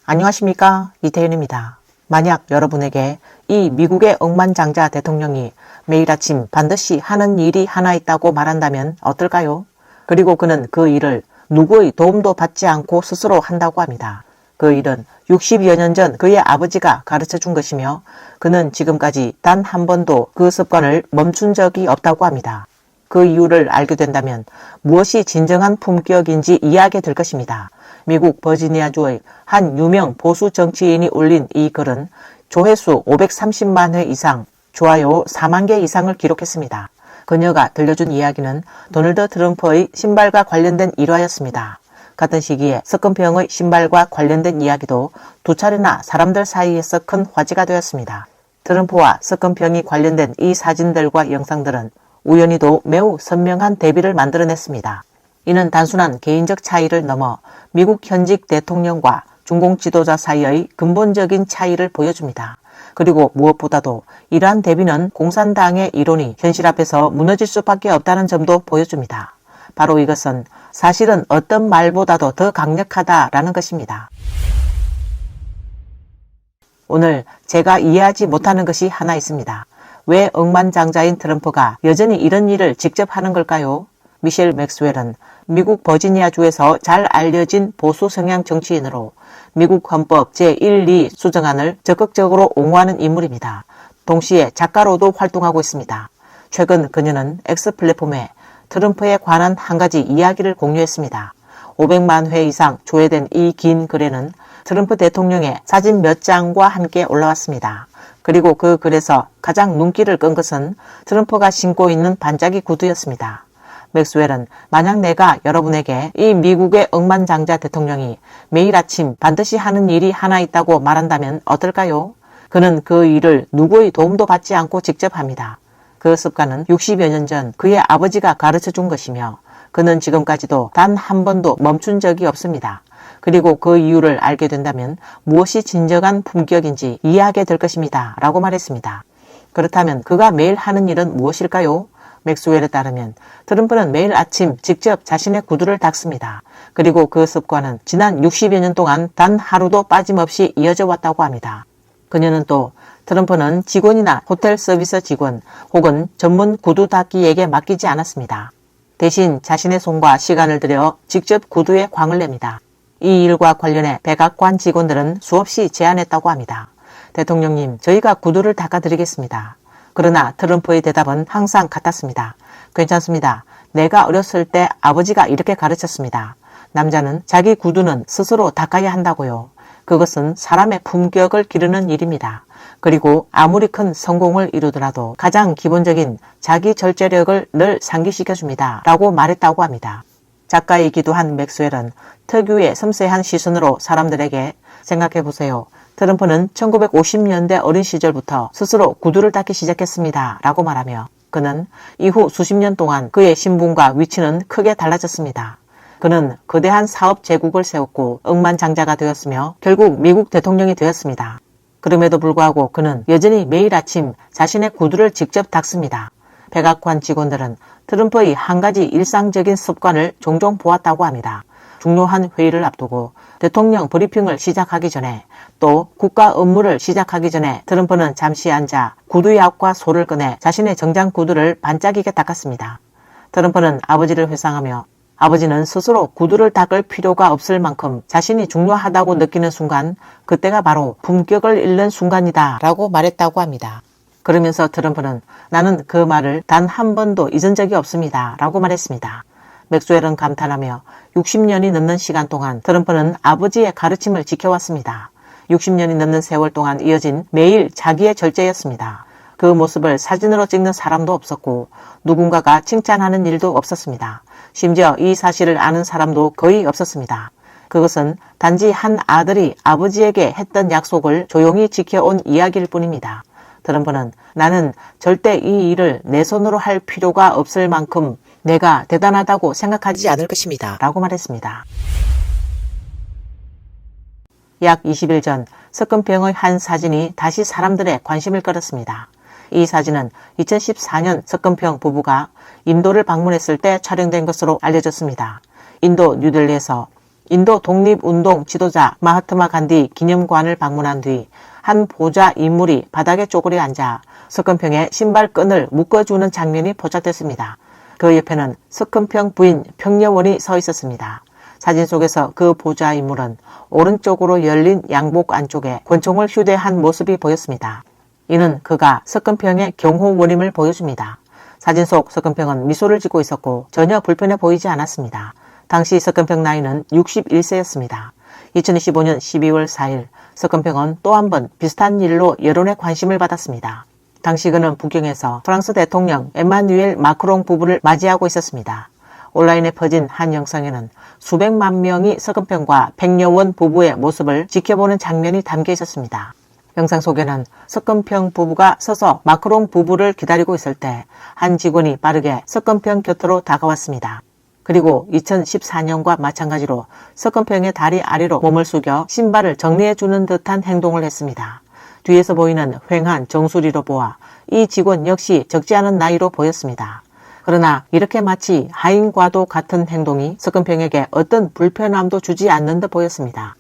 안녕하십니까, 이태윤입니다. 만약 여러분에게 이 미국의 억만장자 대통령이 매일 아침 반드시 하는 일이 하나 있다고 말한다면 어떨까요? 그리고 그는 그 일을 누구의 도움도 받지 않고 스스로 한다고 합니다. 그 일은 60여 년 전 그의 아버지가 가르쳐 준 것이며 그는 지금까지 단 한 번도 그 습관을 멈춘 적이 없다고 합니다. 그 이유를 알게 된다면 무엇이 진정한 품격인지 이해하게 될 것입니다. 미국 버지니아주의 한 유명 보수 정치인이 올린 이 글은 조회수 530만 회 이상, 좋아요 4만 개 이상을 기록했습니다. 그녀가 들려준 이야기는 도널드 트럼프의 신발과 관련된 일화였습니다. 같은 시기에 석근병의 신발과 관련된 이야기도 두 차례나 사람들 사이에서 큰 화제가 되었습니다. 트럼프와 석근병이 관련된 이 사진들과 영상들은 우연히도 매우 선명한 대비를 만들어냈습니다. 이는 단순한 개인적 차이를 넘어 미국 현직 대통령과 중공 지도자 사이의 근본적인 차이를 보여줍니다. 그리고 무엇보다도 이러한 대비는 공산당의 이론이 현실 앞에서 무너질 수밖에 없다는 점도 보여줍니다. 바로 이것은 사실은 어떤 말보다도 더 강력하다라는 것입니다. 오늘 제가 이해하지 못하는 것이 하나 있습니다. 왜 억만장자인 트럼프가 여전히 이런 일을 직접 하는 걸까요? 미셸 맥스웰은 미국 버지니아주에서 잘 알려진 보수 성향 정치인으로 미국 헌법 제1, 2 수정안을 적극적으로 옹호하는 인물입니다. 동시에 작가로도 활동하고 있습니다. 최근 그녀는 X 플랫폼에 트럼프에 관한 한 가지 이야기를 공유했습니다. 500만 회 이상 조회된 이 긴 글에는 트럼프 대통령의 사진 몇 장과 함께 올라왔습니다. 그리고 그 글에서 가장 눈길을 끈 것은 트럼프가 신고 있는 반짝이 구두였습니다. 맥스웰은 만약 내가 여러분에게 이 미국의 억만장자 대통령이 매일 아침 반드시 하는 일이 하나 있다고 말한다면 어떨까요? 그는 그 일을 누구의 도움도 받지 않고 직접 합니다. 그 습관은 60여 년 전 그의 아버지가 가르쳐 준 것이며 그는 지금까지도 단 한 번도 멈춘 적이 없습니다. 그리고 그 이유를 알게 된다면 무엇이 진정한 품격인지 이해하게 될 것입니다. 라고 말했습니다. 그렇다면 그가 매일 하는 일은 무엇일까요? 맥스웰에 따르면 트럼프는 매일 아침 직접 자신의 구두를 닦습니다. 그리고 그 습관은 지난 60여 년 동안 단 하루도 빠짐없이 이어져 왔다고 합니다. 그녀는 또 트럼프는 직원이나 호텔 서비스 직원 혹은 전문 구두 닦기에게 맡기지 않았습니다. 대신 자신의 손과 시간을 들여 직접 구두에 광을 냅니다. 이 일과 관련해 백악관 직원들은 수없이 제안했다고 합니다. 대통령님, 저희가 구두를 닦아드리겠습니다. 그러나 트럼프의 대답은 항상 같았습니다. 괜찮습니다. 내가 어렸을 때 아버지가 이렇게 가르쳤습니다. 남자는 자기 구두는 스스로 닦아야 한다고요. 그것은 사람의 품격을 기르는 일입니다. 그리고 아무리 큰 성공을 이루더라도 가장 기본적인 자기 절제력을 늘 상기시켜줍니다. 라고 말했다고 합니다. 작가이기도 한 맥스웰은 특유의 섬세한 시선으로 사람들에게 생각해보세요. 트럼프는 1950년대 어린 시절부터 스스로 구두를 닦기 시작했습니다. 라고 말하며 그는 이후 수십 년 동안 그의 신분과 위치는 크게 달라졌습니다. 그는 거대한 사업 제국을 세웠고 억만장자가 되었으며 결국 미국 대통령이 되었습니다. 그럼에도 불구하고 그는 여전히 매일 아침 자신의 구두를 직접 닦습니다. 백악관 직원들은 트럼프의 한 가지 일상적인 습관을 종종 보았다고 합니다. 중요한 회의를 앞두고 대통령 브리핑을 시작하기 전에 또 국가 업무를 시작하기 전에 트럼프는 잠시 앉아 구두의 앞과 소를 꺼내 자신의 정장 구두를 반짝이게 닦았습니다. 트럼프는 아버지를 회상하며 아버지는 스스로 구두를 닦을 필요가 없을 만큼 자신이 중요하다고 느끼는 순간 그때가 바로 품격을 잃는 순간이다 라고 말했다고 합니다. 그러면서 트럼프는 나는 그 말을 단 한 번도 잊은 적이 없습니다 라고 말했습니다. 맥스웰은 감탄하며 60년이 넘는 시간 동안 트럼프는 아버지의 가르침을 지켜왔습니다. 60년이 넘는 세월 동안 이어진 매일 자기의 절제였습니다. 그 모습을 사진으로 찍는 사람도 없었고 누군가가 칭찬하는 일도 없었습니다. 심지어 이 사실을 아는 사람도 거의 없었습니다. 그것은 단지 한 아들이 아버지에게 했던 약속을 조용히 지켜온 이야기일 뿐입니다. 트럼프는 나는 절대 이 일을 내 손으로 할 필요가 없을 만큼 내가 대단하다고 생각하지 않을 것입니다. 라고 말했습니다. 약 20일 전 석근병의 한 사진이 다시 사람들의 관심을 끌었습니다. 이 사진은 2014년 석근병 부부가 인도를 방문했을 때 촬영된 것으로 알려졌습니다. 인도 뉴델리에서 인도 독립운동 지도자 마하트마 간디 기념관을 방문한 뒤 한 보좌 인물이 바닥에 쪼그려 앉아 석은평의 신발끈을 묶어주는 장면이 포착됐습니다. 그 옆에는 석은평 부인 평여원이 서 있었습니다. 사진 속에서 그 보좌 인물은 오른쪽으로 열린 양복 안쪽에 권총을 휴대한 모습이 보였습니다. 이는 그가 석은평의 경호원임을 보여줍니다. 사진 속 석은평은 미소를 짓고 있었고 전혀 불편해 보이지 않았습니다. 당시 석은평 나이는 61세였습니다. 2025년 12월 4일 석은평은 또 한 번 비슷한 일로 여론의 관심을 받았습니다. 당시 그는 북경에서 프랑스 대통령 에마뉘엘 마크롱 부부를 맞이하고 있었습니다. 온라인에 퍼진 한 영상에는 수백만 명이 석은평과 백여원 부부의 모습을 지켜보는 장면이 담겨 있었습니다. 영상 속에는 석은평 부부가 서서 마크롱 부부를 기다리고 있을 때 한 직원이 빠르게 석은평 곁으로 다가왔습니다. 그리고 2014년과 마찬가지로 석은평의 다리 아래로 몸을 숙여 신발을 정리해주는 듯한 행동을 했습니다. 뒤에서 보이는 휑한 정수리로 보아 이 직원 역시 적지 않은 나이로 보였습니다. 그러나 이렇게 마치 하인과도 같은 행동이 석은평에게 어떤 불편함도 주지 않는 듯 보였습니다.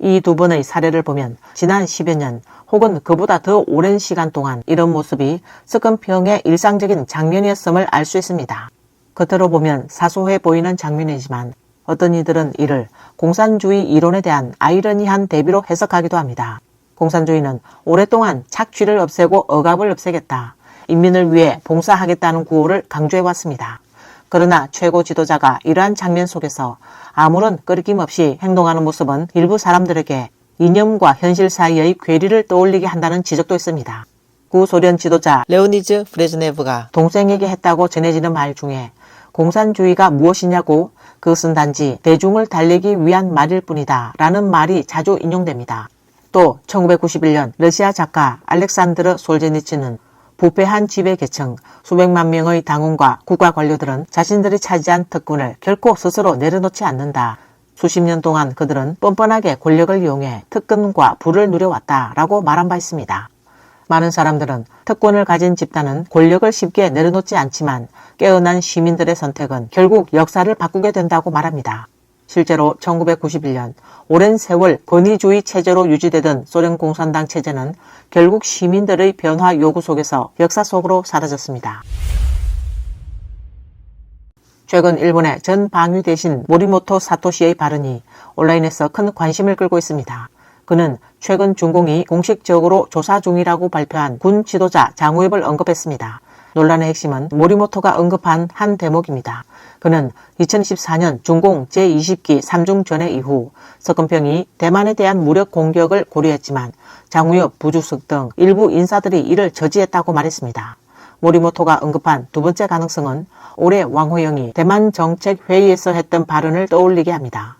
이 두 번의 사례를 보면 지난 10여 년 혹은 그보다 더 오랜 시간 동안 이런 모습이 석은평의 일상적인 장면이었음을 알 수 있습니다. 겉으로 보면 사소해 보이는 장면이지만 어떤 이들은 이를 공산주의 이론에 대한 아이러니한 대비로 해석하기도 합니다. 공산주의는 오랫동안 착취를 없애고 억압을 없애겠다, 인민을 위해 봉사하겠다는 구호를 강조해왔습니다. 그러나 최고 지도자가 이러한 장면 속에서 아무런 끄리낌 없이 행동하는 모습은 일부 사람들에게 이념과 현실 사이의 괴리를 떠올리게 한다는 지적도 있습니다. 구소련 지도자 레오니즈 브레즈네브가 동생에게 했다고 전해지는 말 중에 공산주의가 무엇이냐고 그것은 단지 대중을 달래기 위한 말일 뿐이다 라는 말이 자주 인용됩니다. 또 1991년 러시아 작가 알렉산드르 솔제니츠는 부패한 지배계층 수백만 명의 당원과 국가 관료들은 자신들이 차지한 특권을 결코 스스로 내려놓지 않는다. 수십 년 동안 그들은 뻔뻔하게 권력을 이용해 특권과 부를 누려왔다 라고 말한 바 있습니다. 많은 사람들은 특권을 가진 집단은 권력을 쉽게 내려놓지 않지만 깨어난 시민들의 선택은 결국 역사를 바꾸게 된다고 말합니다. 실제로 1991년 오랜 세월 권위주의 체제로 유지되던 소련 공산당 체제는 결국 시민들의 변화 요구 속에서 역사 속으로 사라졌습니다. 최근 일본의 전 방위 대신 모리모토 사토시의 발언이 온라인에서 큰 관심을 끌고 있습니다. 그는 최근 중공이 공식적으로 조사 중이라고 발표한 군 지도자 장우엽을 언급했습니다. 논란의 핵심은 모리모토가 언급한 한 대목입니다. 그는 2014년 중공 제20기 삼중전해 이후 석은평이 대만에 대한 무력 공격을 고려했지만 장우엽, 부주석 등 일부 인사들이 이를 저지했다고 말했습니다. 모리모토가 언급한 두 번째 가능성은 올해 왕호영이 대만 정책회의에서 했던 발언을 떠올리게 합니다.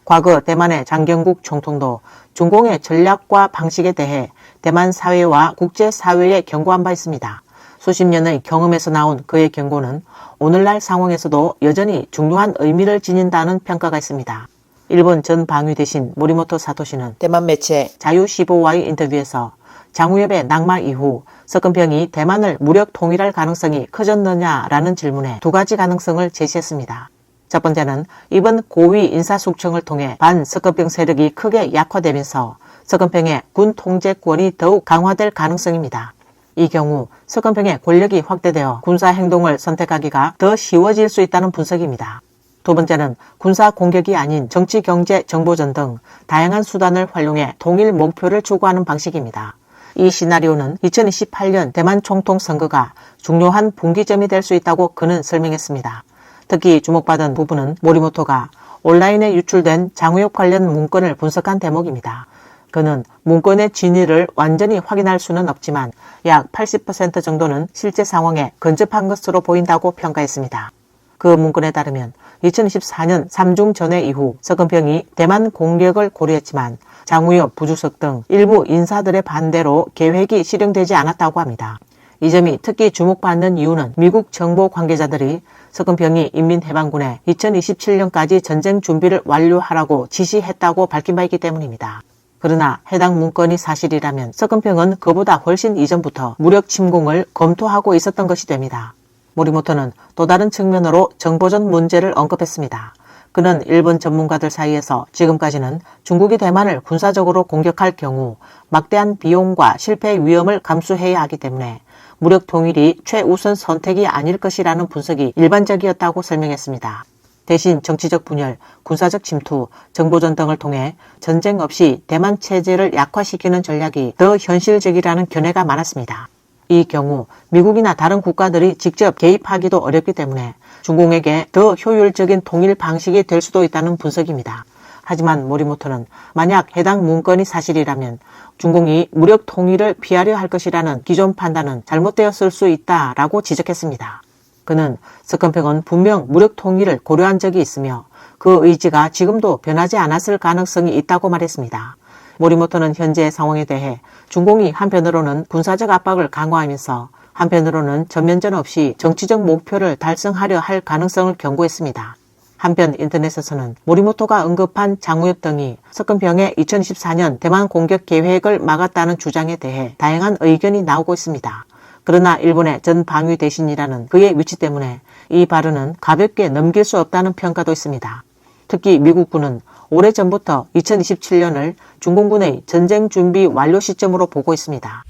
과거 대만의 장경국 총통도 중공의 전략과 방식에 대해 대만 사회와 국제사회에 경고한 바 있습니다. 수십 년의 경험에서 나온 그의 경고는 오늘날 상황에서도 여전히 중요한 의미를 지닌다는 평가가 있습니다. 일본 전 방위 대신 모리모토 사토시는 대만 매체 자유15와의 인터뷰에서 장우엽의 낙마 이후 석은평이 대만을 무력 통일할 가능성이 커졌느냐라는 질문에 두 가지 가능성을 제시했습니다. 첫 번째는 이번 고위 인사숙청을 통해 반석은평 세력이 크게 약화되면서 석은평의 군 통제권이 더욱 강화될 가능성입니다. 이 경우 석은평의 권력이 확대되어 군사행동을 선택하기가 더 쉬워질 수 있다는 분석입니다. 두 번째는 군사 공격이 아닌 정치, 경제, 정보전 등 다양한 수단을 활용해 통일 목표를 추구하는 방식입니다. 이 시나리오는 2028년 대만 총통 선거가 중요한 분기점이 될 수 있다고 그는 설명했습니다. 특히 주목받은 부분은 모리모토가 온라인에 유출된 장우엽 관련 문건을 분석한 대목입니다. 그는 문건의 진위를 완전히 확인할 수는 없지만 약 80% 정도는 실제 상황에 근접한 것으로 보인다고 평가했습니다. 그 문건에 따르면 2014년 삼중전해 이후 석은평이 대만 공격을 고려했지만 장우엽, 부주석 등 일부 인사들의 반대로 계획이 실행되지 않았다고 합니다. 이 점이 특히 주목받는 이유는 미국 정보 관계자들이 석은평이 인민해방군에 2027년까지 전쟁 준비를 완료하라고 지시했다고 밝힌 바 있기 때문입니다. 그러나 해당 문건이 사실이라면 석은평은 그보다 훨씬 이전부터 무력 침공을 검토하고 있었던 것이 됩니다. 모리모토는 또 다른 측면으로 정보전 문제를 언급했습니다. 그는 일본 전문가들 사이에서 지금까지는 중국이 대만을 군사적으로 공격할 경우 막대한 비용과 실패 위험을 감수해야 하기 때문에 무력 통일이 최우선 선택이 아닐 것이라는 분석이 일반적이었다고 설명했습니다. 대신 정치적 분열, 군사적 침투, 정보전 등을 통해 전쟁 없이 대만 체제를 약화시키는 전략이 더 현실적이라는 견해가 많았습니다. 이 경우 미국이나 다른 국가들이 직접 개입하기도 어렵기 때문에 중공에게 더 효율적인 통일 방식이 될 수도 있다는 분석입니다. 하지만 모리모토는 만약 해당 문건이 사실이라면 중공이 무력 통일을 피하려 할 것이라는 기존 판단은 잘못되었을 수 있다라고 지적했습니다. 그는 석건평은 분명 무력 통일을 고려한 적이 있으며 그 의지가 지금도 변하지 않았을 가능성이 있다고 말했습니다. 모리모토는 현재의 상황에 대해 중공이 한편으로는 군사적 압박을 강화하면서 한편으로는 전면전 없이 정치적 목표를 달성하려 할 가능성을 경고했습니다. 한편 인터넷에서는 모리모토가 언급한 장우엽 등이 석건평의 2024년 대만 공격 계획을 막았다는 주장에 대해 다양한 의견이 나오고 있습니다. 그러나 일본의 전 방위 대신이라는 그의 위치 때문에 이 발언은 가볍게 넘길 수 없다는 평가도 있습니다. 특히 미국군은 오래전부터 2027년을 중공군의 전쟁 준비 완료 시점으로 보고 있습니다.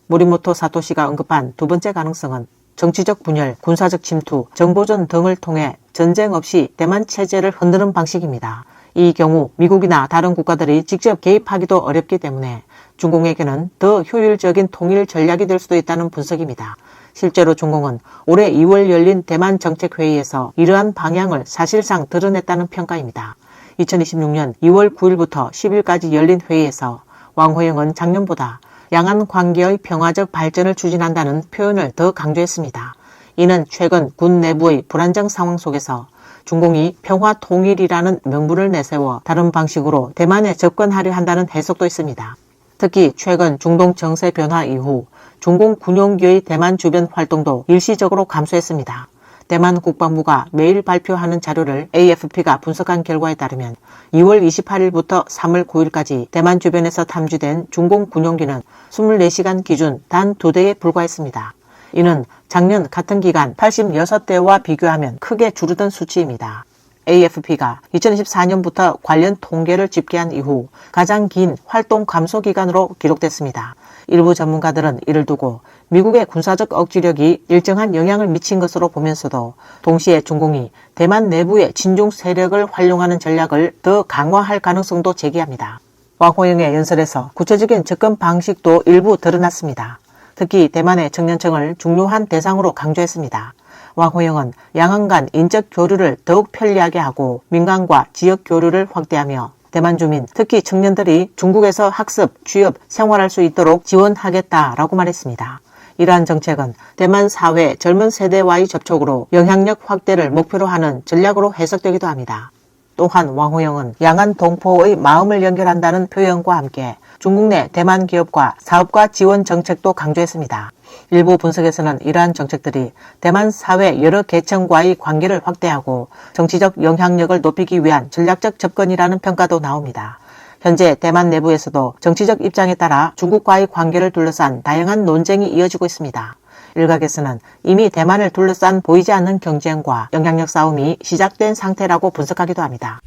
모리모토 사토시가 언급한 두 번째 가능성은 정치적 분열, 군사적 침투, 정보전 등을 통해 전쟁 없이 대만 체제를 흔드는 방식입니다. 이 경우 미국이나 다른 국가들이 직접 개입하기도 어렵기 때문에 중공에게는 더 효율적인 통일 전략이 될 수도 있다는 분석입니다. 실제로 중공은 올해 2월 열린 대만 정책회의에서 이러한 방향을 사실상 드러냈다는 평가입니다. 2026년 2월 9일부터 10일까지 열린 회의에서 왕호영은 작년보다 양안 관계의 평화적 발전을 추진한다는 표현을 더 강조했습니다. 이는 최근 군 내부의 불안정 상황 속에서 중공이 평화 통일이라는 명분을 내세워 다른 방식으로 대만에 접근하려 한다는 해석도 있습니다. 특히 최근 중동 정세 변화 이후 중공 군용기의 대만 주변 활동도 일시적으로 감소했습니다. 대만 국방부가 매일 발표하는 자료를 AFP가 분석한 결과에 따르면 2월 28일부터 3월 9일까지 대만 주변에서 탐지된 중공 군용기는 24시간 기준 단 2대에 불과했습니다. 이는 작년 같은 기간 86대와 비교하면 크게 줄어든 수치입니다. AFP가 2014년부터 관련 통계를 집계한 이후 가장 긴 활동 감소 기간으로 기록됐습니다. 일부 전문가들은 이를 두고 미국의 군사적 억지력이 일정한 영향을 미친 것으로 보면서도 동시에 중공이 대만 내부의 친중 세력을 활용하는 전략을 더 강화할 가능성도 제기합니다. 왕호영의 연설에서 구체적인 접근 방식도 일부 드러났습니다. 특히 대만의 청년층을 중요한 대상으로 강조했습니다. 왕호영은 양안 간 인적 교류를 더욱 편리하게 하고 민간과 지역 교류를 확대하며 대만 주민, 특히 청년들이 중국에서 학습, 취업, 생활할 수 있도록 지원하겠다라고 말했습니다. 이러한 정책은 대만 사회 젊은 세대와의 접촉으로 영향력 확대를 목표로 하는 전략으로 해석되기도 합니다. 또한 왕호영은 양안 동포의 마음을 연결한다는 표현과 함께 중국 내 대만 기업과 사업가 지원 정책도 강조했습니다. 일부 분석에서는 이러한 정책들이 대만 사회 여러 계층과의 관계를 확대하고 정치적 영향력을 높이기 위한 전략적 접근이라는 평가도 나옵니다. 현재 대만 내부에서도 정치적 입장에 따라 중국과의 관계를 둘러싼 다양한 논쟁이 이어지고 있습니다. 일각에서는 이미 대만을 둘러싼 보이지 않는 경쟁과 영향력 싸움이 시작된 상태라고 분석하기도 합니다.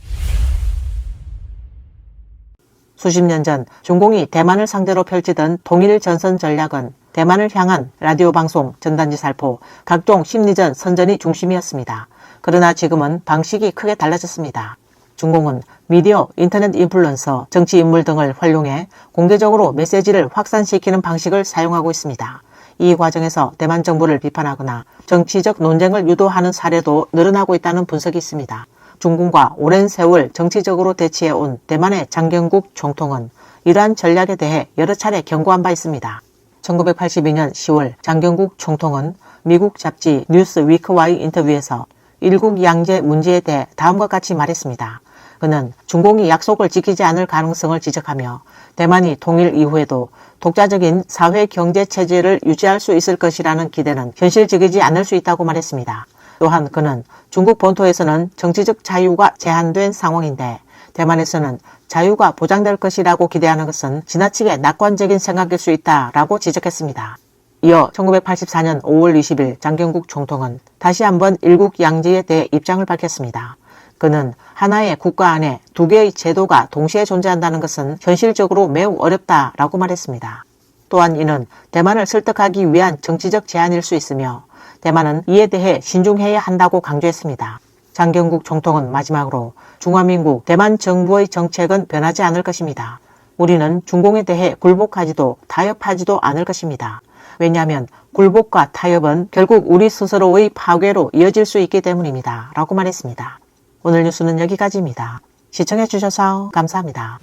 수십 년 전 중공이 대만을 상대로 펼치던 통일 전선 전략은 대만을 향한 라디오 방송, 전단지 살포, 각종 심리전 선전이 중심이었습니다. 그러나 지금은 방식이 크게 달라졌습니다. 중공은 미디어, 인터넷 인플루언서, 정치 인물 등을 활용해 공개적으로 메시지를 확산시키는 방식을 사용하고 있습니다. 이 과정에서 대만 정부를 비판하거나 정치적 논쟁을 유도하는 사례도 늘어나고 있다는 분석이 있습니다. 중국과 오랜 세월 정치적으로 대치해온 대만의 장경국 총통은 이러한 전략에 대해 여러 차례 경고한 바 있습니다. 1982년 10월 장경국 총통은 미국 잡지 뉴스위크와의 인터뷰에서 일국 양제 문제에 대해 다음과 같이 말했습니다. 그는 중공이 약속을 지키지 않을 가능성을 지적하며 대만이 통일 이후에도 독자적인 사회 경제 체제를 유지할 수 있을 것이라는 기대는 현실적이지 않을 수 있다고 말했습니다. 또한 그는 중국 본토에서는 정치적 자유가 제한된 상황인데 대만에서는 자유가 보장될 것이라고 기대하는 것은 지나치게 낙관적인 생각일 수 있다라고 지적했습니다. 이어 1984년 5월 20일 장경국 총통은 다시 한번 일국 양제에 대해 입장을 밝혔습니다. 그는 하나의 국가 안에 두 개의 제도가 동시에 존재한다는 것은 현실적으로 매우 어렵다라고 말했습니다. 또한 이는 대만을 설득하기 위한 정치적 제안일 수 있으며 대만은 이에 대해 신중해야 한다고 강조했습니다. 장경국 총통은 마지막으로 중화민국 대만 정부의 정책은 변하지 않을 것입니다. 우리는 중공에 대해 굴복하지도 타협하지도 않을 것입니다. 왜냐하면 굴복과 타협은 결국 우리 스스로의 파괴로 이어질 수 있기 때문입니다. 라고 말했습니다. 오늘 뉴스는 여기까지입니다. 시청해주셔서 감사합니다.